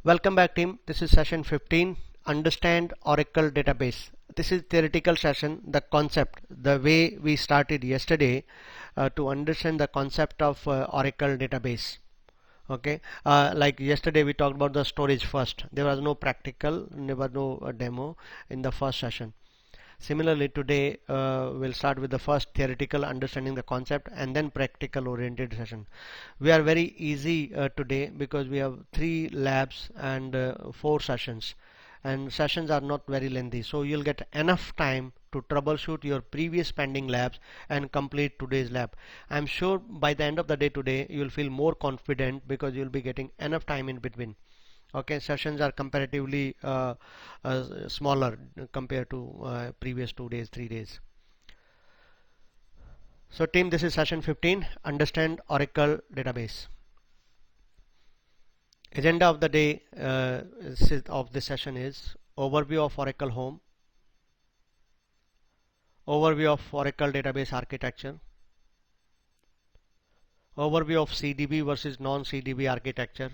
Welcome back team. This is session 15. Understand Oracle database. This is theoretical session. The concept, the way we started yesterday to understand the concept of Oracle database. Okay, like yesterday we talked about the storage first. There was no practical, there was no demo in the first session. Similarly, today we'll start with the first theoretical understanding the concept and then practical oriented session. We are very easy today because we have 3 labs and 4 sessions, and sessions are not very lengthy, so you'll get enough time to troubleshoot your previous pending labs and complete today's lab. I'm sure by the end of the day today you'll feel more confident because you'll be getting enough time in between. Okay, sessions are comparatively smaller compared to previous 2 days, 3 days. So team, this is session 15, understand Oracle database. Agenda of the day of this session is overview of Oracle Home, overview of Oracle database architecture, overview of CDB versus non-CDB architecture,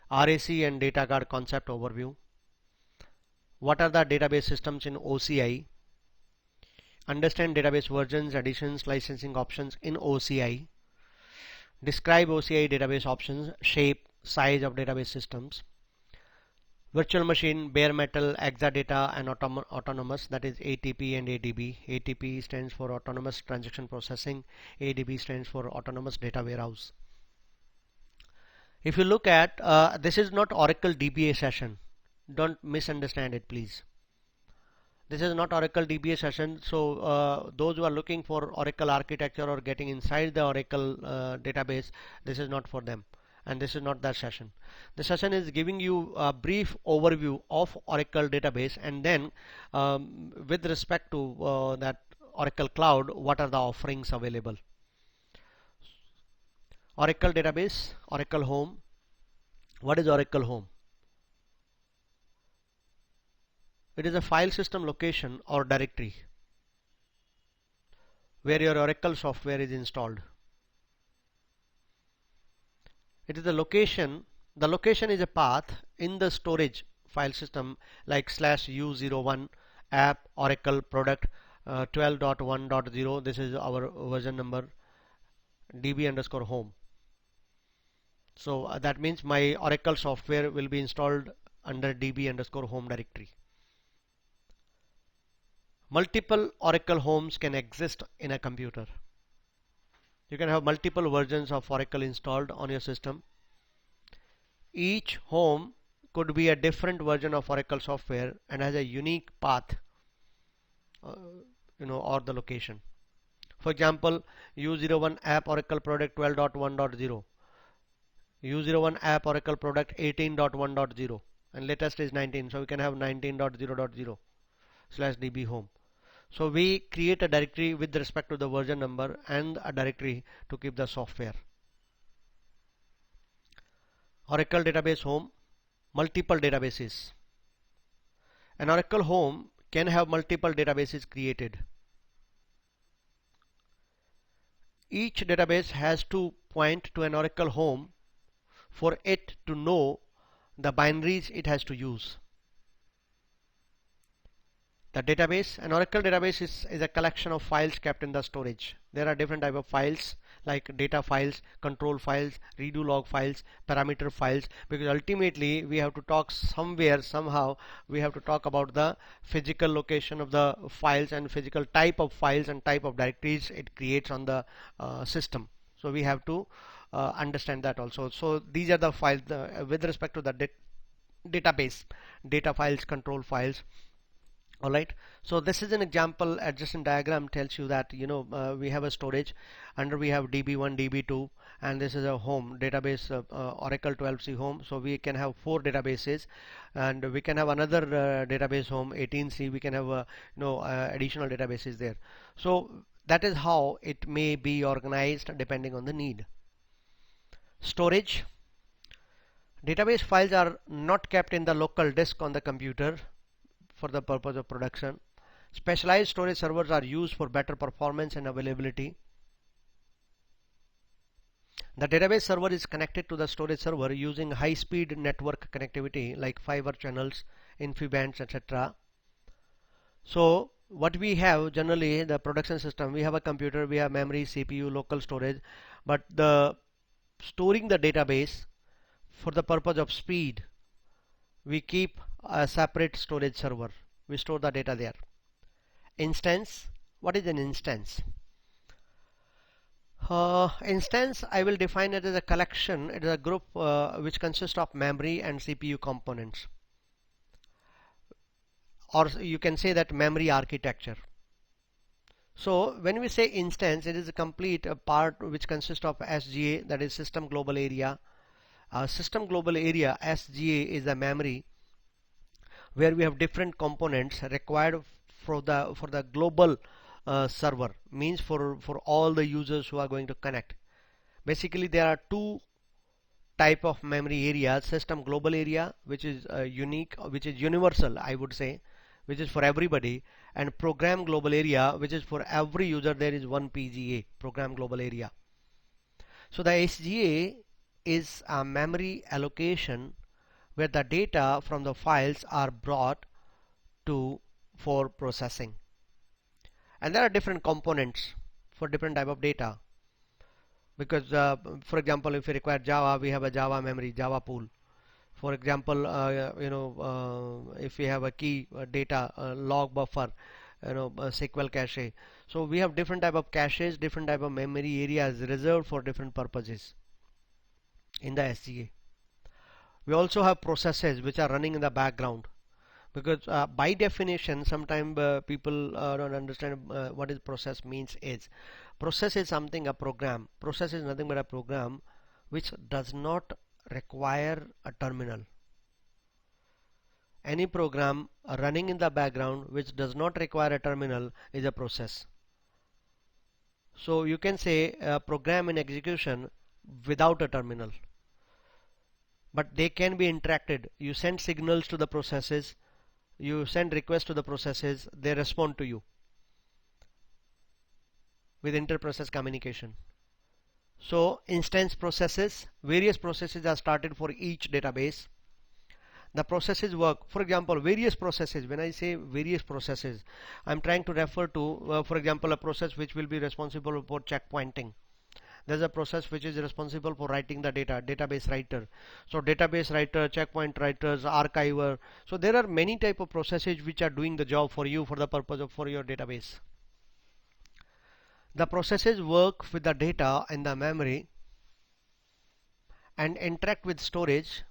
RAC and data guard concept overview, what are the database systems in OCI, understand database versions, additions, licensing options in OCI, describe OCI database options, shape, size of database systems, virtual machine, bare metal, exadata and autonomous, that is ATP and ADB. ATP stands for autonomous transaction processing, ADB stands for autonomous data warehouse. If you look at this is not Oracle DBA session, don't misunderstand it please. This is not Oracle DBA session, so those who are looking for Oracle architecture or getting inside the Oracle database, this is not for them, and this is not that session. The session is giving you a brief overview of Oracle database, and then with respect to that Oracle Cloud, what are the offerings available. Oracle database, Oracle Home. What is Oracle Home? It is a file system location or directory where your Oracle software is installed. It is the location is a path in the storage file system like /u01 app Oracle product 12.1.0. This is our version number, db_home. So that means my Oracle software will be installed under db_home directory. Multiple Oracle homes can exist in a computer. You can have multiple versions of Oracle installed on your system. Each home could be a different version of Oracle software and has a unique path, or the location. For example, U01 app Oracle product 12.1.0, U01 app Oracle product 18.1.0, and latest is 19, so we can have 19.0.0 /db home. So we create a directory with respect to the version number and a directory to keep the software. Oracle database home, multiple databases. An Oracle home can have multiple databases created. Each database has to point to an Oracle home for it to know the binaries it has to use. The database, an Oracle database is a collection of files kept in the storage. There are different type of files like data files, control files, redo log files, parameter files, because ultimately we have to talk somewhere, somehow we have to talk about the physical location of the files and physical type of files and type of directories it creates on the system. So we have to understand that also. So these are the files with respect to the database, data files, control files. Alright, so this is an example. Adjacent diagram tells you that we have a storage, under we have db1, db2, and this is a home database, Oracle 12c home. So we can have 4 databases, and we can have another database home 18c. We can have additional databases there. So that is how it may be organized depending on the need. Storage. Database files are not kept in the local disk on the computer for the purpose of production. Specialized storage servers are used for better performance and availability. The database server is connected to the storage server using high-speed network connectivity like fiber channels, InfiniBands, etc. So what we have generally, the production system, we have a computer, we have memory, CPU, local storage, but the storing the database for the purpose of speed, we keep a separate storage server. We store the data there. Instance. What is an instance? Instance, I will define it as a collection. It is a group which consists of memory and CPU components, or you can say that memory architecture. So when we say instance, it is a complete part which consists of SGA, that is System Global Area. System Global Area, SGA, is the memory where we have different components required for the global server, means for all the users who are going to connect. Basically there are two type of memory areas: System Global Area, which is unique, which is universal, I would say, which is for everybody, and Program Global Area, which is for every user. There is one PGA, Program Global Area. So the SGA is a memory allocation where the data from the files are brought to for processing, and there are different components for different type of data, because for example, if we require Java, we have a Java memory, Java pool. For example, if we have a key data log buffer, SQL cache. So we have different type of caches, different type of memory areas reserved for different purposes in the SGA. We also have processes which are running in the background, because by definition sometimes people don't understand what is process means. Is process is something, a program. Process is nothing but a program which does not require a terminal. Any program running in the background which does not require a terminal is a process. So you can say a program in execution without a terminal, but they can be interacted. You send signals to the processes, you send requests to the processes, they respond to you with inter-process communication. So instance processes, various processes are started for each database. The processes work, for example, various processes. When I say various processes, I'm trying to refer to for example, a process which will be responsible for checkpointing. There's a process which is responsible for writing the data, database writer. So database writer, checkpoint writers, archiver. So there are many type of processes which are doing the job for you for the purpose of for your database. The processes work with the data in the memory and interact with storage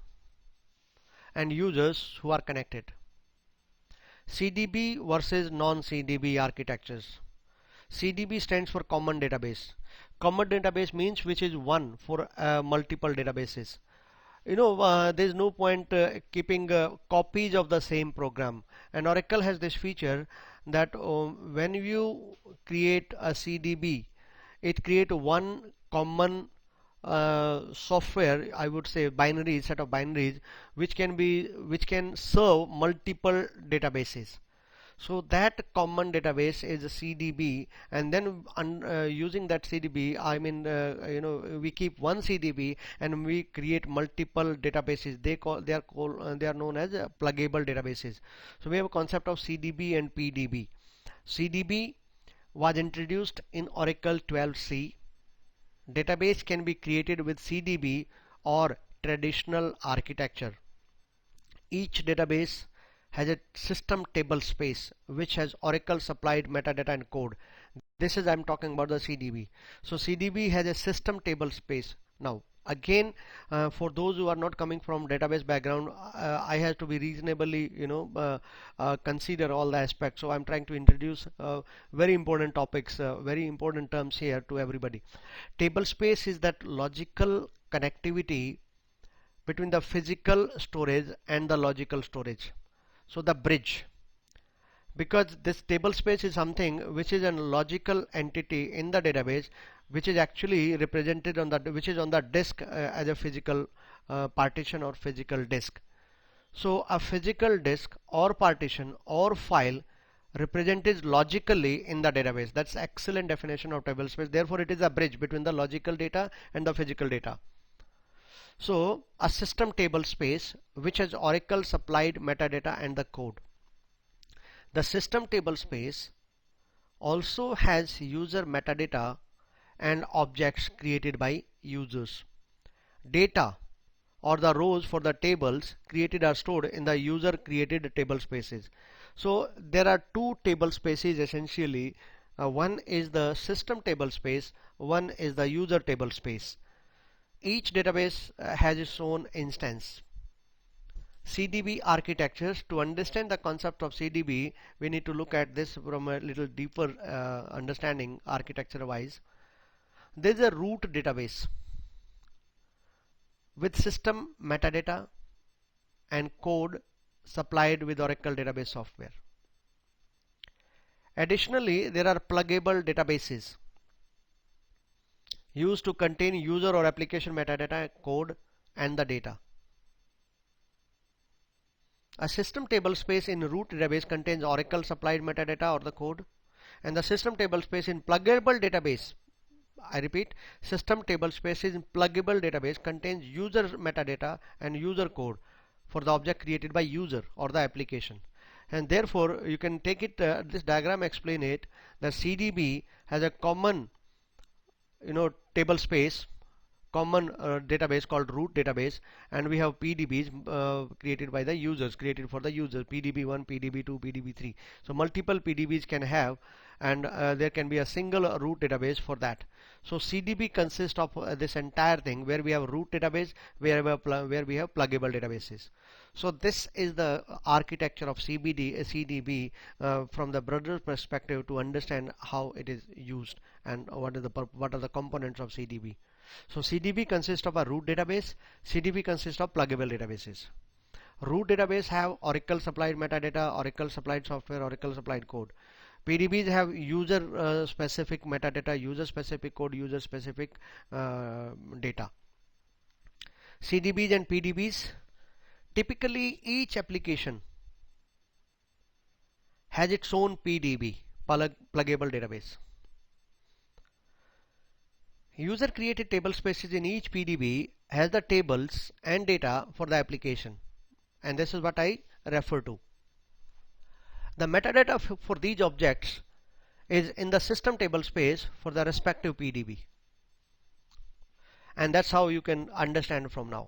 and users who are connected. CDB versus non-CDB architectures. CDB stands for common database. Common database means which is one for multiple databases. There is no point keeping copies of the same program, and Oracle has this feature that when you create a CDB, it creates one common software, I would say binary set of binaries, which can serve multiple databases. So that common database is a CDB, and then using that CDB, I mean we keep one CDB and we create multiple databases. They are known as pluggable databases. So we have a concept of CDB and PDB. CDB was introduced in Oracle 12c. Database can be created with CDB or traditional architecture. Each database has a system table space which has Oracle supplied metadata and code. This is, I'm talking about the CDB. So CDB has a system table space. Now again, for those who are not coming from database background, I have to be reasonably consider all the aspects. So I'm trying to introduce very important topics, very important terms here to everybody. Table space is that logical connectivity between the physical storage and the logical storage. So the bridge, because this table space is something which is a logical entity in the database, which is actually represented on the disk as a physical partition or physical disk. So a physical disk or partition or file represented logically in the database. That's excellent definition of table space. Therefore, it is a bridge between the logical data and the physical data. So, a system table space which has Oracle supplied metadata and the code. The system table space also has user metadata and objects created by users. Data or the rows for the tables created are stored in the user created table spaces. So there are two table spaces essentially. One is the system table space, one is the user table space. Each database has its own instance. CDB architectures. To understand the concept of CDB, we need to look at this from a little deeper understanding architecture wise. There is a root database with system metadata and code supplied with Oracle database software. Additionally, there are pluggable databases used to contain user or application metadata, code, and the data. A system table space in root database contains Oracle supplied metadata or the code, and the system table space in pluggable database, I repeat, system table space in pluggable database contains user metadata and user code for the object created by user or the application. And therefore you can take it, this diagram explain it, the CDB has a common table space, common database called root database, and we have PDBs created by the users, created for the users, PDB1, PDB2, PDB3. So multiple PDBs can have, and there can be a single root database for that. So CDB consists of this entire thing where we have root database, where we have pluggable databases. So this is the architecture of CDB from the broader perspective to understand how it is used and what are the components of CDB. So CDB consists of a root database. CDB consists of pluggable databases. Root database have Oracle supplied metadata, Oracle supplied software, Oracle supplied code. PDBs have user specific metadata, user specific code, user specific data. CDBs and PDBs, typically each application has its own PDB, pluggable database. User created table spaces in each PDB has the tables and data for the application, and this is what I refer to. The metadata for these objects is in the system table space for the respective PDB, and that's how you can understand from now.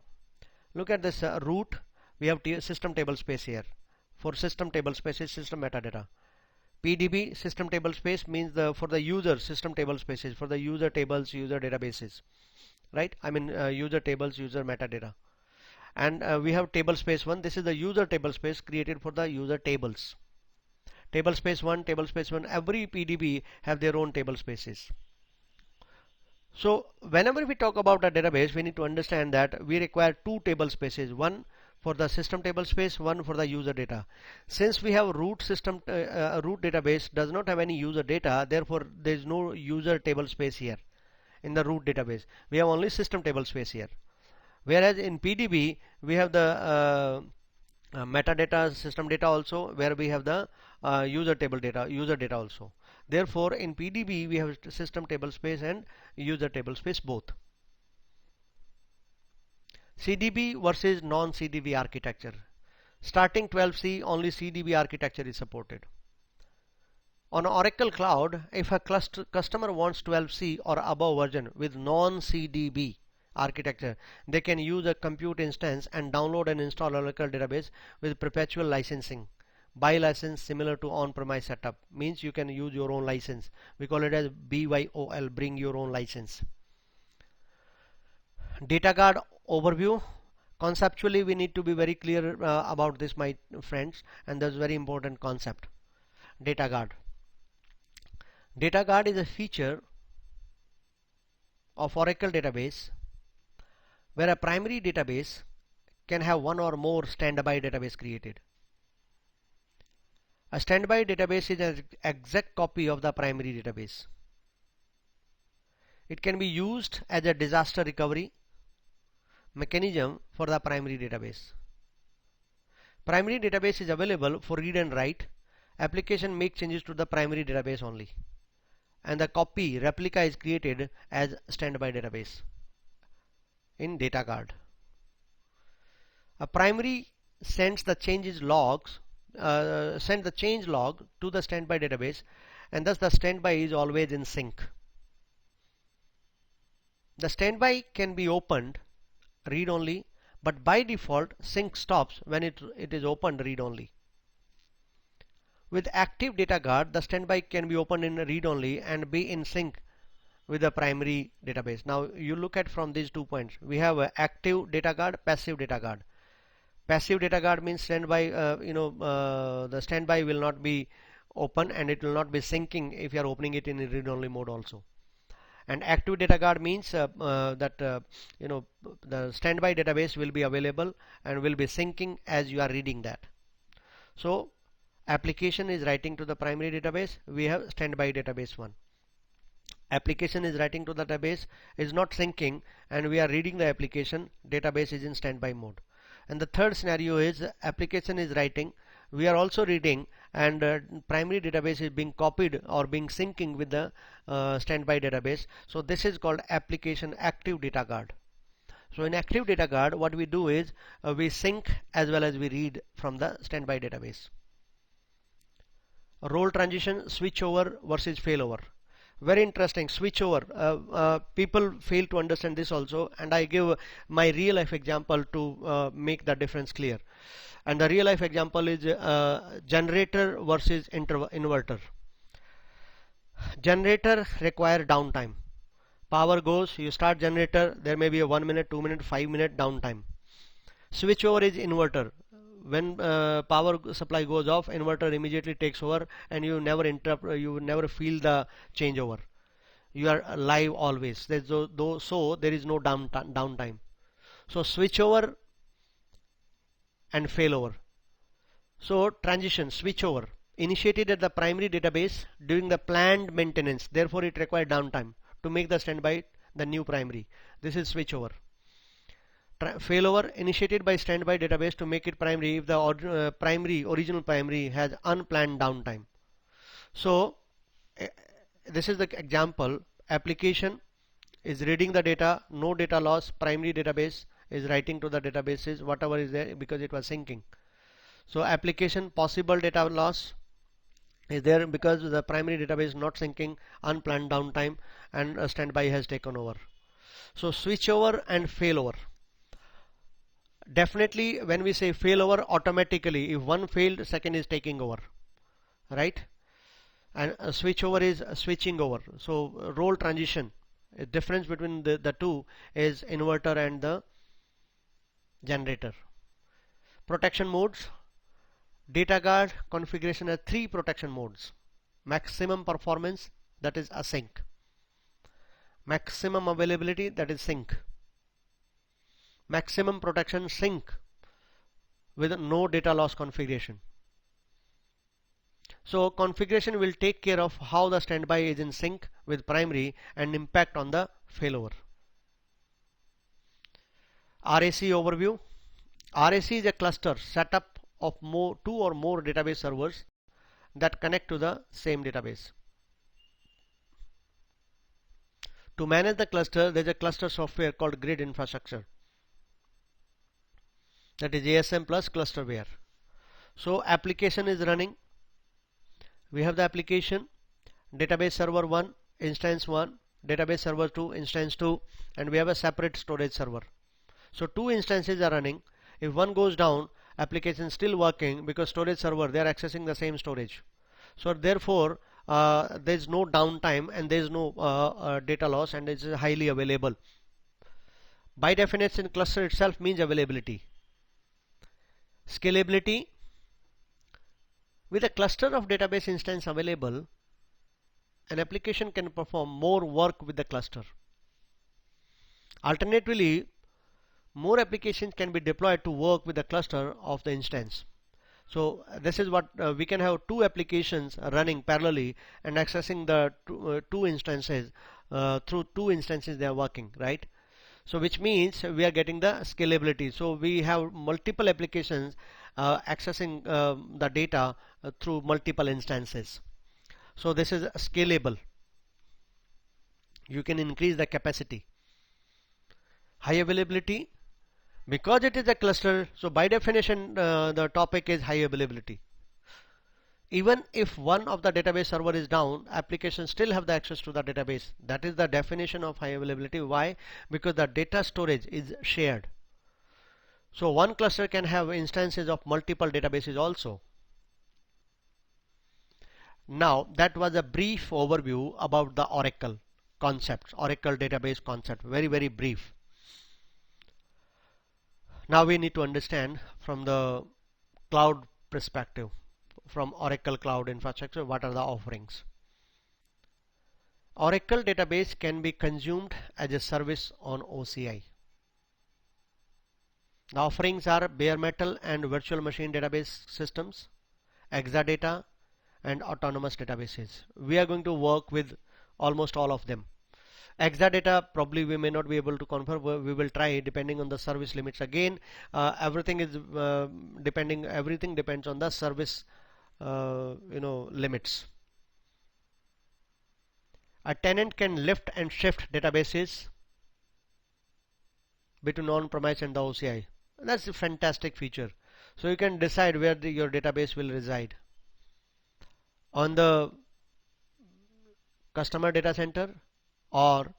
Look at this root. We have system table space here. For system table spaces, system metadata. PDB system table space means for the user system table spaces, for the user tables, user databases, right? I mean user tables, user metadata. And we have table space 1. This is the user table space created for the user tables. Table space 1, table space 1. Every PDB have their own table spaces. So whenever we talk about a database, we need to understand that we require two table spaces, one for the system table space, one for the user data. Since we have root system root database does not have any user data, therefore there is no user table space here in the root database. We have only system table space here. Whereas in PDB we have the metadata, system data also, where we have the user table data, user data also. Therefore in PDB we have system table space and user table space both. CDB versus non-CDB architecture. Starting 12c, only CDB architecture is supported. On Oracle Cloud, if a customer wants 12c or above version with non-CDB architecture, they can use a compute instance and download and install Oracle database with perpetual licensing. Buy license similar to on-premise setup, means you can use your own license. We call it as BYOL, bring your own license. DataGuard overview. Conceptually we need to be very clear about this, my friends, and that's a very important concept. DataGuard. DataGuard is a feature of Oracle database where a primary database can have one or more standby database created. A standby database is an exact copy of the primary database. It can be used as a disaster recovery mechanism for the primary database. Primary database is available for read and write application make changes to the primary database only, and the copy replica is created as standby database in data guard. A primary sends the changes logs, send the change log to the standby database, and thus the standby is always in sync. The standby can be opened read only, but by default sync stops when it is opened read only. With active data guard, the standby can be opened in read only and be in sync with the primary database. Now you look at from these 2 points. We have active data guard, passive data guard. Passive data guard means standby, the standby will not be open and it will not be syncing if you are opening it in read only mode also. And active data guard means that the standby database will be available and will be syncing as you are reading that. So application is writing to the primary database, we have standby database 1. Application is writing to the database, is not syncing, and we are reading the application, database is in standby mode. And the third scenario is application is writing, we are also reading, and primary database is being copied or being syncing with the standby database. So this is called application active data guard. So in active data guard, what we do is we sync as well as we read from the standby database. Role transition, switchover versus failover. Very interesting. Switchover. People fail to understand this also, and I give my real life example to make the difference clear. And the real life example is generator versus inverter. Generator require downtime. Power goes, you start generator, there may be a 1 minute, 2 minute, 5 minute downtime. Switchover is inverter. When power supply goes off, inverter immediately takes over, and you never interrupt, you never feel the changeover. You are live always. So there is no downtime. So switchover and failover. So transition, switchover, initiated at the primary database during the planned maintenance. Therefore, it required downtime to make the standby the new primary. This is switchover. Failover, initiated by standby database to make it primary if the original primary has unplanned downtime. So this is the example. Application is reading the data, no data loss. Primary database is writing to the databases whatever is there because it was syncing. So application, possible data loss is there because the primary database not syncing, unplanned downtime, and a standby has taken over. So switchover and failover. Definitely when we say failover, automatically if one failed, second is taking over, right? And a switchover is switching over. So role transition, the difference between the two is inverter and the generator. Protection modes. Data guard configuration has 3 protection modes. Maximum performance, that is async. Maximum availability, that is sync. Maximum protection, sync with no data loss configuration. So configuration will take care of how the standby is in sync with primary and impact on the failover. RAC overview. RAC is a cluster setup of 2 or more database servers that connect to the same database. To manage the cluster, there is a cluster software called grid infrastructure, that is ASM plus clusterware. So application is running. We have the application, database server 1, instance 1, database server 2, instance 2, and we have a separate storage server. So 2 instances are running. If one goes down, application still working because storage server, they are accessing the same storage. So therefore there is no downtime and there is no data loss, and it is highly available. By definition, cluster itself means availability. Scalability. With a cluster of database instance available, an application can perform more work with the cluster. Alternatively, more applications can be deployed to work with the cluster of the instance. So this is what we can have 2 applications running parallelly and accessing the two instances through 2 instances they are working, right? So which means we are getting the scalability. So we have multiple applications accessing the data through multiple instances. So this is scalable. You can increase the capacity. High availability, because it is a cluster, so by definition the topic is high availability. Even if one of the database server is down, applications still have the access to the database. That is the definition of high availability. Why? Because the data storage is shared. So one cluster can have instances of multiple databases also. Now that was a brief overview about the Oracle concepts, Oracle database concept, very brief. Now we need to understand from the cloud perspective, from Oracle Cloud Infrastructure, what are the offerings. Oracle database can be consumed as a service on OCI. The offerings are bare metal and virtual machine database systems, Exadata and autonomous databases. We are going to work with almost all of them. Exadata probably we may not be able to confirm. We will try depending on the service limits. Again, everything is everything depends on the service limits. A tenant can lift and shift databases between on-premise and the OCI. That's a fantastic feature. So you can decide where your database will reside. On the customer data center or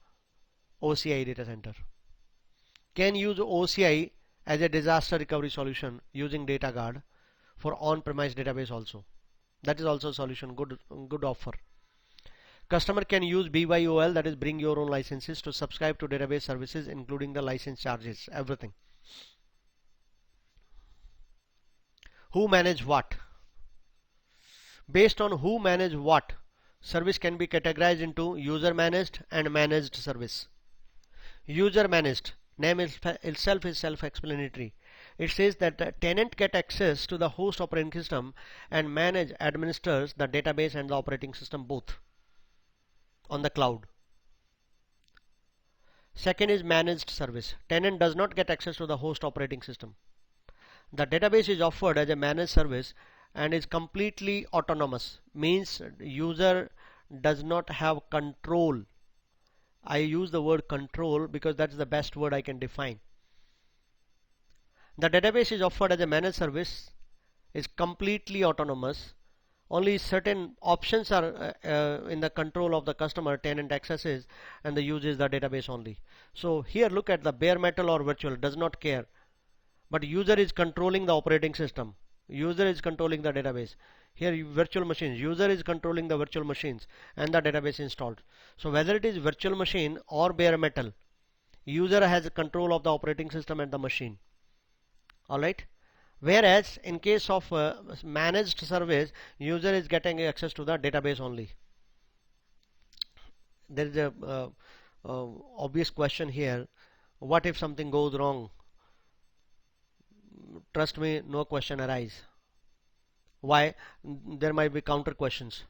OCI data center. Can use OCI as a disaster recovery solution using DataGuard for on-premise database also. That is also a solution, good offer. Customer can use BYOL, that is bring your own licenses, to subscribe to database services including the license charges, everything. Who manage what? Based on who manage what, service can be categorized into user managed and managed service. User managed, name itself is self-explanatory. It says that the tenant get access to the host operating system and administers the database and the operating system both on the cloud. Second is managed service. Tenant does not get access to the host operating system. The database is offered as a managed service and is completely autonomous, means user does not have control. I use the word control because that's the best word I can define. The database is offered as a managed service, is completely autonomous. Only certain options are in the control of the customer. Tenant accesses and the uses the database only. So here look at the bare metal or virtual, does not care. But user is controlling the operating system. User is controlling the database. Here virtual machines, user is controlling the virtual machines and the database installed. So whether it is virtual machine or bare metal, user has control of the operating system and the machine. Alright. Whereas in case of managed service, user is getting access to the database only. There is a obvious question here. What if something goes wrong? Trust me, no question arise. Why? There might be counter questions.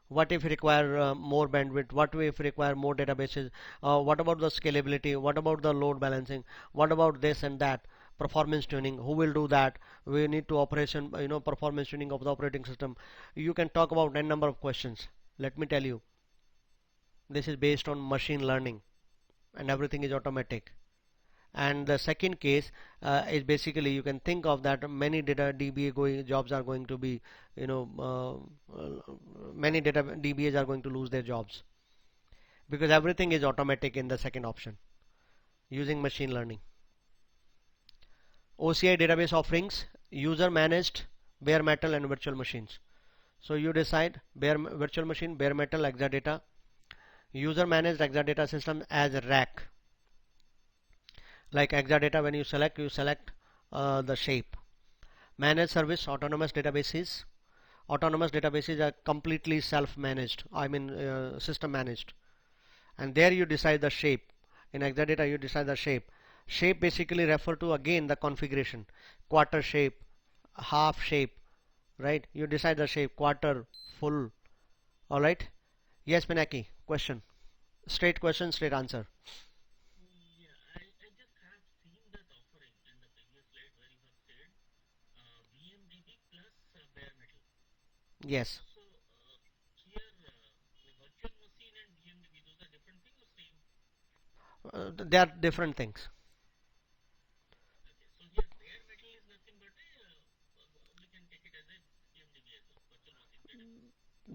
What if require more bandwidth? What if require more databases? What about the scalability? What about the load balancing? What about this and that? Performance tuning, who will do that? We need to performance tuning of the operating system. You can talk about n number of questions. Let me tell you, this is based on machine learning and everything is automatic. And the second case is basically, you can think of that many data DBA jobs are going to be, many data DBAs are going to lose their jobs because everything is automatic in the second option using machine learning. OCI database offerings, user managed, bare metal and virtual machines. So you decide virtual machine, bare metal, Exadata, user managed Exadata system as a rack. Like Exadata, when you select the shape. Managed service, autonomous databases. Autonomous databases are completely self-managed, system managed. And there you decide the shape. In Exadata you decide the shape. Shape basically refer to again the configuration, quarter shape, half shape, right? You decide the shape, quarter, full. Alright. Yes, Pinaki, question. Straight question, straight answer. I just have seen that offering in the previous slide where you have said Yes. They are different things.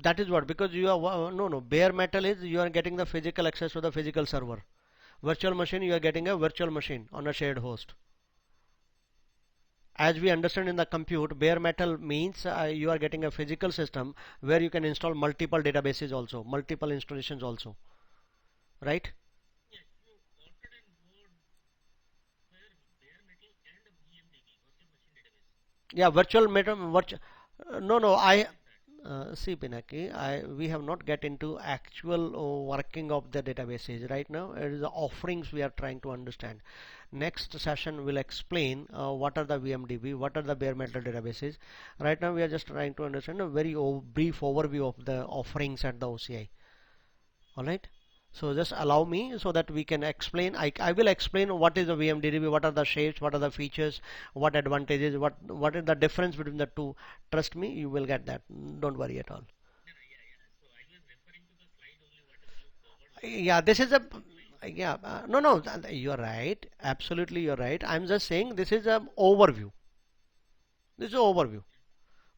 That is what, because you are no, no, bare metal is you are getting the physical access to the physical server. Virtual machine, you are getting a virtual machine on a shared host. As we understand in the compute, bare metal means you are getting a physical system where you can install multiple databases also, multiple installations also, right? Yeah, virtual metal, no, no, see, Pinaki, we have not get into actual working of the databases right now. It is the offerings we are trying to understand. Next session will explain what are the VMDB, what are the bare metal databases. Right now we are just trying to understand a very brief overview of the offerings at the OCI. All right. So just allow me so that we can explain. I will explain what is the VMDB, what are the shapes, what are the features, what advantages, what is the difference between the two. Trust me, you will get that. Don't worry at all. Yeah, this is a yeah. No, no, you are right. Absolutely, you are right. I'm just saying this is an overview. This is an overview.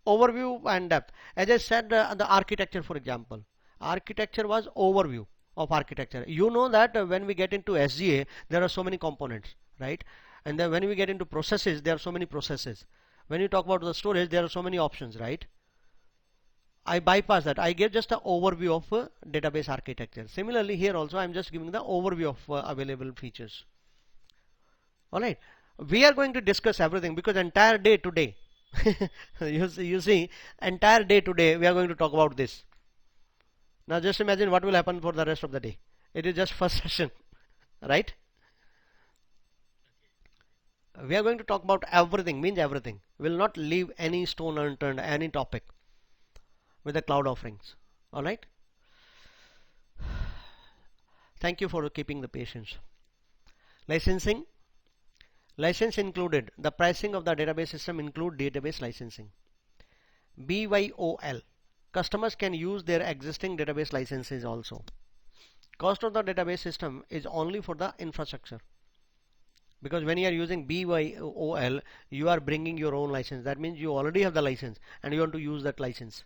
Overview and depth. As I said, the architecture, for example, architecture was overview of architecture. You know that when we get into SGA, there are so many components, right? And then when we get into processes, there are so many processes. When you talk about the storage, there are so many options, right? I bypass that. I give just an overview of database architecture. Similarly, here also I'm just giving the overview of available features. All right. We are going to discuss everything because entire day today, you see, entire day today we are going to talk about this. Now just imagine what will happen for the rest of the day. It is just first session, right? We are going to talk about everything, means everything. We will not leave any stone unturned, any topic with the cloud offerings. All right. Thank you for keeping the patience. Licensing. License included. The pricing of the database system include database licensing. BYOL. Customers can use their existing database licenses also. Cost of the database system is only for the infrastructure. Because when you are using BYOL, you are bringing your own license. That means you already have the license and you want to use that license.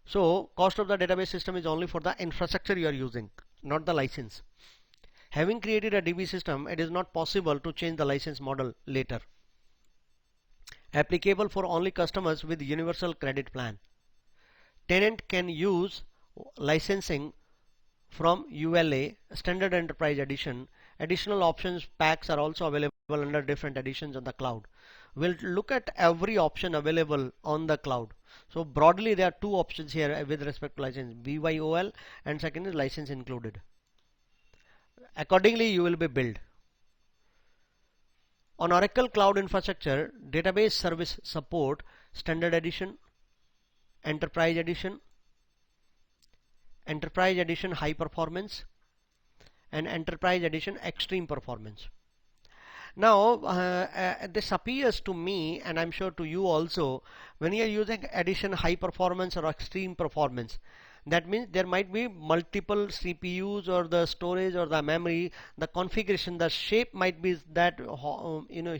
So cost of the database system is only for the infrastructure you are using, not the license. Having created a DB system, it is not possible to change the license model later. Applicable for only customers with universal credit plan. Tenant can use licensing from ULA, Standard Enterprise Edition. Additional options packs are also available under different editions on the cloud. We'll look at every option available on the cloud. So broadly there are two options here with respect to license, BYOL and second is license included. Accordingly you will be billed. On Oracle Cloud Infrastructure, Database Service Support, Standard Edition, Enterprise Edition, Enterprise Edition High Performance, and Enterprise Edition Extreme Performance. Now, this appears to me, and I'm sure to you also, when you are using Edition High Performance or Extreme Performance, that means there might be multiple CPUs or the storage or the memory, the configuration, the shape might be that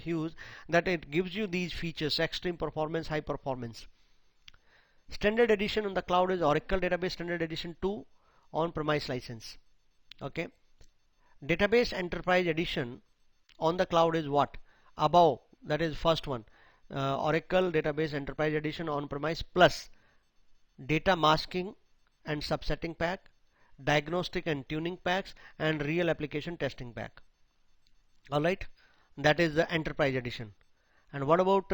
huge that it gives you these features: extreme performance, high performance. Standard edition on the cloud is Oracle Database Standard Edition 2 on-premise license. Okay. Database Enterprise Edition on the cloud is what? Above, that is first one. Oracle Database Enterprise Edition on-premise plus data masking and subsetting pack, diagnostic and tuning packs, and real application testing pack. Alright, that is the Enterprise Edition. And what about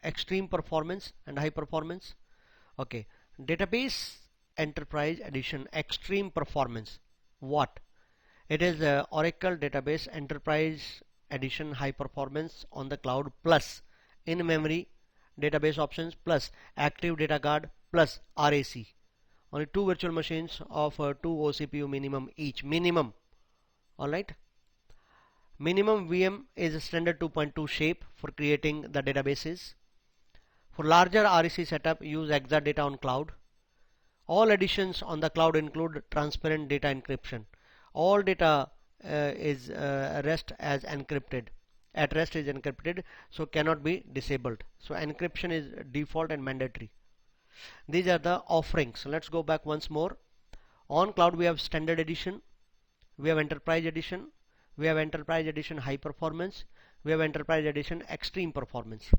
extreme performance and high performance? Okay, Database Enterprise Edition Extreme Performance. What? It is Oracle Database Enterprise Edition High Performance on the cloud plus in-memory database options plus active data guard plus RAC. Only two virtual machines of 2 OCPU minimum each. Minimum. Alright. Minimum VM is standard 2.2 shape for creating the databases. For larger REC setup, use Exadata on cloud. All editions on the cloud include transparent data encryption. All data is rest as encrypted. At rest is encrypted, so cannot be disabled. So encryption is default and mandatory. These are the offerings. Let's go back once more. On cloud we have standard edition, we have enterprise edition, we have enterprise edition high performance, we have enterprise edition extreme performance.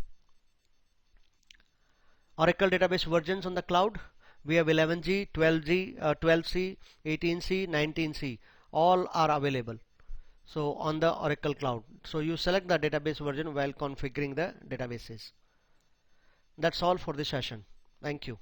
Oracle database versions on the cloud, we have 11G, 12G, 12C, 18C, 19C, all are available. So on the Oracle cloud, so you select the database version while configuring the databases. That's all for this session. Thank you.